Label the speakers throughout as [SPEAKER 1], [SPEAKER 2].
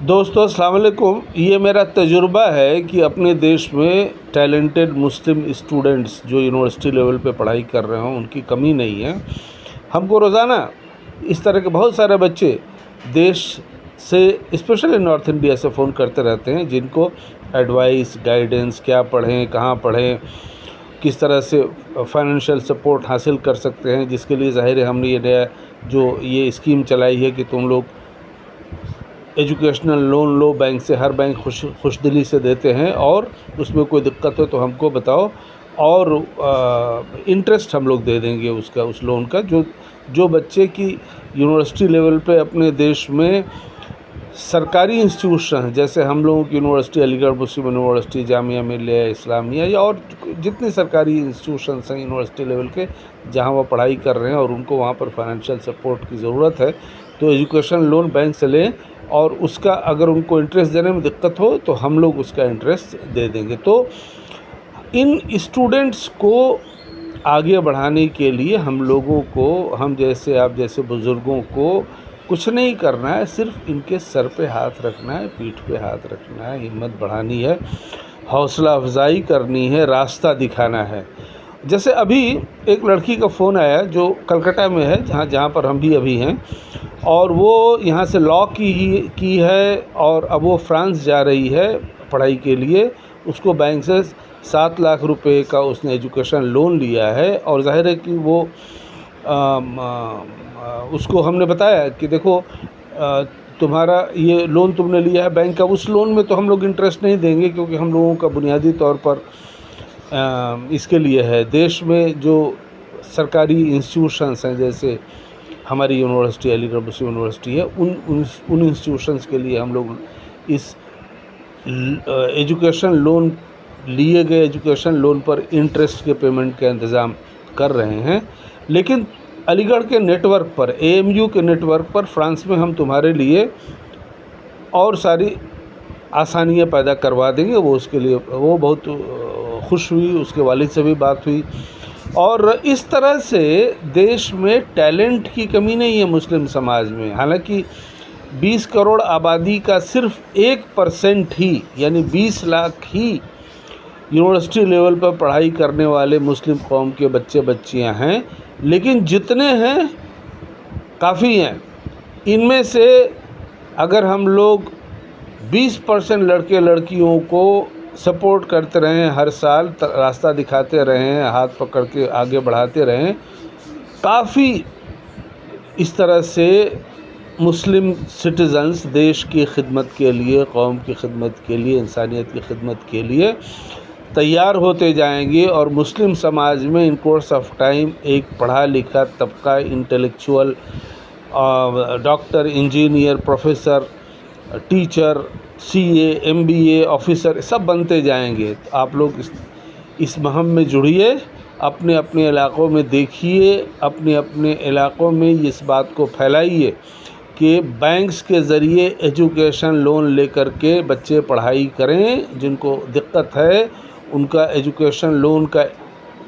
[SPEAKER 1] दोस्तों अस्सलाम वालेकुम। ये मेरा तजुर्बा है कि अपने देश में टैलेंटेड मुस्लिम स्टूडेंट्स जो यूनिवर्सिटी लेवल पे पढ़ाई कर रहे हों उनकी कमी नहीं है। हमको रोज़ाना इस तरह के बहुत सारे बच्चे देश से स्पेशली नॉर्थ इंडिया से फ़ोन करते रहते हैं, जिनको एडवाइस गाइडेंस क्या पढ़ें, कहाँ पढ़ें, किस तरह से फाइनेंशियल सपोर्ट हासिल कर सकते हैं, जिसके लिए ज़ाहिर है हमने ये नया जो ये स्कीम चलाई है कि तुम लोग एजुकेशनल लोन लो बैंक से। हर बैंक खुश दिली से देते हैं और उसमें कोई दिक्कत हो तो हमको बताओ और इंटरेस्ट हम लोग दे देंगे उसका, उस लोन का। जो बच्चे की यूनिवर्सिटी लेवल पे अपने देश में सरकारी इंस्टीट्यूशन जैसे हम लोगों की यूनिवर्सिटी अलीगढ़ मुस्लिम यूनिवर्सिटी, जामिया मिलिया इस्लामिया या और जितनी सरकारी इंस्टीट्यूशंस हैं यूनिवर्सिटी लेवल के, जहां वो पढ़ाई कर रहे हैं और उनको वहां पर फाइनेंशियल सपोर्ट की ज़रूरत है, तो एजुकेशन लोन बैंक से लें और उसका अगर उनको इंटरेस्ट देने में दिक्कत हो तो हम लोग उसका इंटरेस्ट दे देंगे। तो इन स्टूडेंट्स को आगे बढ़ाने के लिए हम लोगों को, हम जैसे आप जैसे बुज़ुर्गों को कुछ नहीं करना है, सिर्फ इनके सर पे हाथ रखना है, पीठ पे हाथ रखना है, हिम्मत बढ़ानी है, हौसला अफजाई करनी है, रास्ता दिखाना है। जैसे अभी एक लड़की का फ़ोन आया जो कलकत्ता में है, जहाँ पर हम भी अभी हैं, और वो यहाँ से लॉ की है और अब वो फ्रांस जा रही है पढ़ाई के लिए। उसको बैंक से 7 लाख रुपए का उसने एजुकेशन लोन लिया है और ज़ाहिर है कि वो उसको हमने बताया कि देखो तुम्हारा ये लोन तुमने लिया है बैंक का, उस लोन में तो हम लोग इंटरेस्ट नहीं देंगे क्योंकि हम लोगों का बुनियादी तौर पर इसके लिए है, देश में जो सरकारी इंस्टीट्यूशंस हैं जैसे हमारी यूनिवर्सिटी अलीगढ़ मुस्लिम यूनिवर्सिटी है, उन इंस्टीट्यूशंस के लिए हम लोग इस एजुकेशन लोन, लिए गए एजुकेशन लोन पर इंटरेस्ट के पेमेंट का इंतज़ाम कर रहे हैं। लेकिन अलीगढ़ के नेटवर्क पर, AMU के नेटवर्क पर फ्रांस में हम तुम्हारे लिए और सारी आसानियाँ पैदा करवा देंगे। वो उसके लिए वो बहुत खुश हुई, उसके वालिद से भी बात हुई। और इस तरह से देश में टैलेंट की कमी नहीं है मुस्लिम समाज में। हालांकि 20 करोड़ आबादी का सिर्फ 1% ही, यानी 20 लाख ही यूनिवर्सिटी लेवल पर पढ़ाई करने वाले मुस्लिम कौम के बच्चे बच्चियां हैं, लेकिन जितने हैं काफ़ी हैं। इनमें से अगर हम लोग 20% लड़के लड़कियों को सपोर्ट करते रहें, हर साल रास्ता दिखाते रहें, हाथ पकड़ के आगे बढ़ाते रहें, काफ़ी इस तरह से मुस्लिम सिटीज़न्स देश की खिदमत के लिए, कौम की खिदमत के लिए, इंसानियत की खिदमत के लिए तैयार होते जाएंगे और मुस्लिम समाज में इन कोर्स ऑफ टाइम एक पढ़ा लिखा तबका, intellectual, doctor, engineer, professor, teacher, CA, MBA officer सब बनते जाएंगे। तो आप लोग इस मुहिम में जुड़िए, अपने अपने इलाक़ों में देखिए, अपने अपने इलाक़ों में इस बात को फैलाइए कि बैंक्स के ज़रिए एजुकेशन लोन लेकर के बच्चे पढ़ाई करें। जिनको दिक्कत है उनका एजुकेशन लोन का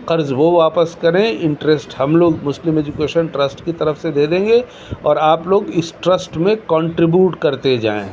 [SPEAKER 1] कर्ज़ वो वापस करें, इंटरेस्ट हम लोग मुस्लिम एजुकेशन ट्रस्ट की तरफ से दे देंगे और आप लोग इस ट्रस्ट में कंट्रीब्यूट करते जाएं।